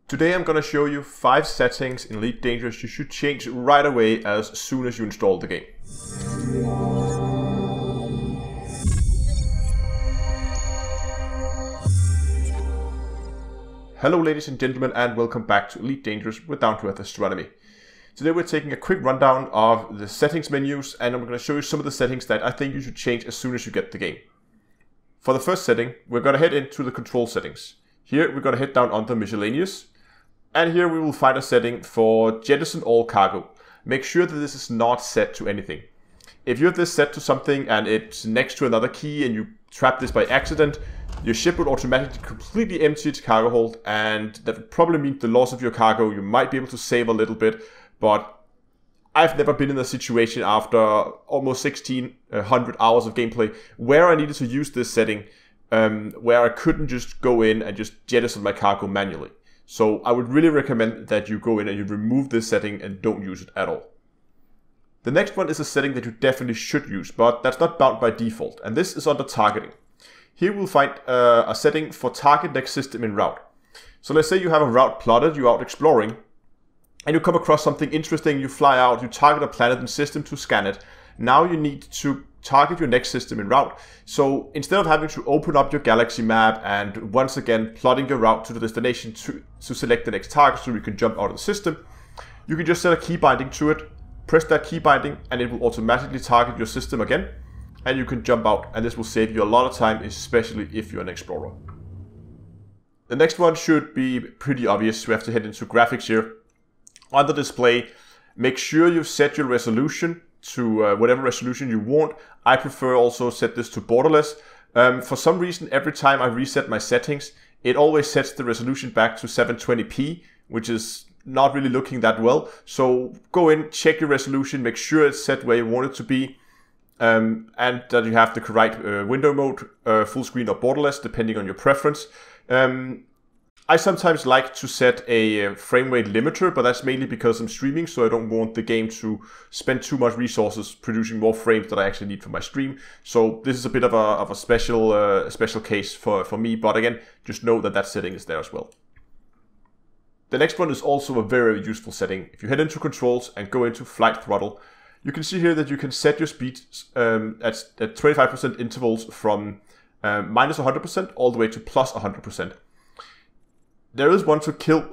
Today I'm going to show you 5 settings in Elite Dangerous you should change right away as soon as you install the game. Hello ladies and gentlemen, and welcome back to Elite Dangerous with Down to Earth Astronomy. Today we're taking a quick rundown of the settings menus, and I'm going to show you some of the settings that I think you should change as soon as you get the game. For the first setting, we're going to head into the control settings. Here we're going to head down under Miscellaneous. And here we will find a setting for jettison all cargo. Make sure that this is not set to anything. If you have this set to something and it's next to another key and you trap this by accident, your ship will automatically completely empty its cargo hold, and that would probably mean the loss of your cargo. You might be able to save a little bit, but I've never been in a situation after almost 1600 hours of gameplay where I needed to use this setting, where I couldn't just go in and just jettison my cargo manually. So I would really recommend that you go in and you remove this setting and don't use it at all. The next one is a setting that you definitely should use, but that's not bound by default, and this is under targeting. Here we'll find a setting for target next system in route. So let's say you have a route plotted, you're out exploring, and you come across something interesting, you fly out, you target a planet and system to scan it. Now you need to target your next system in route. So instead of having to open up your galaxy map and once again plotting your route to the destination to select the next target so you can jump out of the system, you can just set a key binding to it, press that key binding, and it will automatically target your system again, and you can jump out, and this will save you a lot of time, especially if you're an explorer. The next one should be pretty obvious. We have to head into graphics here. On the display, make sure you've set your resolution to whatever resolution you want. I prefer also set this to borderless. For some reason, every time I reset my settings, it always sets the resolution back to 720p, which is not really looking that well. So go in, check your resolution, make sure it's set where you want it to be, and that you have the correct window mode, full screen or borderless, depending on your preference. I sometimes like to set a frame rate limiter, but that's mainly because I'm streaming, so I don't want the game to spend too much resources producing more frames that I actually need for my stream. So this is a bit of a special case for me, but again, just know that that setting is there as well. The next one is also a very useful setting. If you head into controls and go into flight throttle, you can see here that you can set your speed at 25% intervals from minus 100% all the way to plus 100%. There is one to kill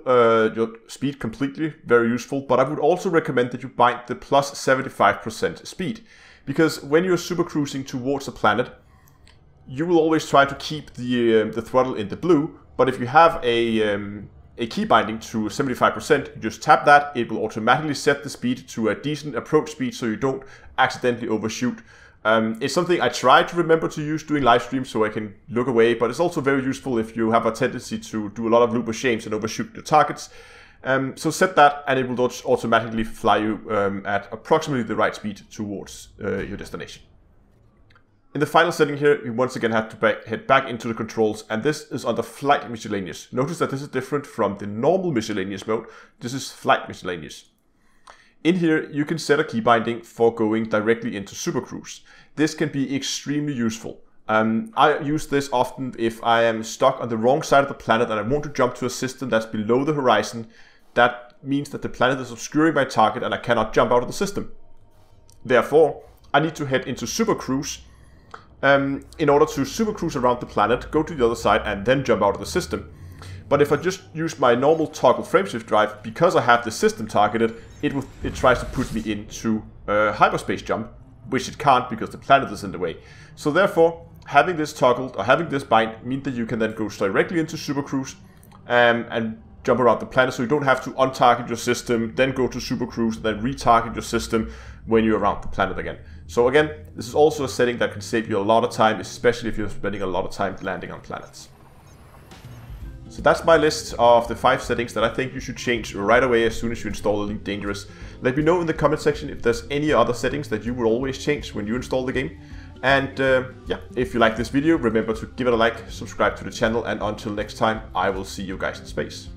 your speed completely, very useful, but I would also recommend that you bind the plus 75% speed, because when you're super cruising towards a planet, you will always try to keep the throttle in the blue, but if you have a key binding to 75%, you just tap that, it will automatically set the speed to a decent approach speed so you don't accidentally overshoot. It's something I try to remember to use during live streams so I can look away, but it's also very useful if you have a tendency to do a lot of loop of shames and overshoot your targets. So set that, and it will automatically fly you at approximately the right speed towards your destination. In the final setting here, you once again have to head back into the controls, and this is under Flight Miscellaneous. Notice that this is different from the normal Miscellaneous mode. This is Flight Miscellaneous. In here, you can set a key binding for going directly into Super Cruise. This can be extremely useful. I use this often if I am stuck on the wrong side of the planet and I want to jump to a system that's below the horizon. That means that the planet is obscuring my target and I cannot jump out of the system. Therefore, I need to head into Super Cruise in order to Super Cruise around the planet, go to the other side, and then jump out of the system. But if I just use my normal toggle frameshift drive, because I have the system targeted, it tries to put me into hyperspace jump, which it can't because the planet is in the way. So therefore, having this toggled or having this bind means that you can then go directly into Super Cruise and jump around the planet, so you don't have to untarget your system, then go to Super Cruise, and then retarget your system when you're around the planet again. So again, this is also a setting that can save you a lot of time, especially if you're spending a lot of time landing on planets. So that's my list of the 5 settings that I think you should change right away as soon as you install Elite Dangerous. Let me know in the comment section if there's any other settings that you will always change when you install the game. And yeah, if you like this video, remember to give it a like, subscribe to the channel, and until next time, I will see you guys in space.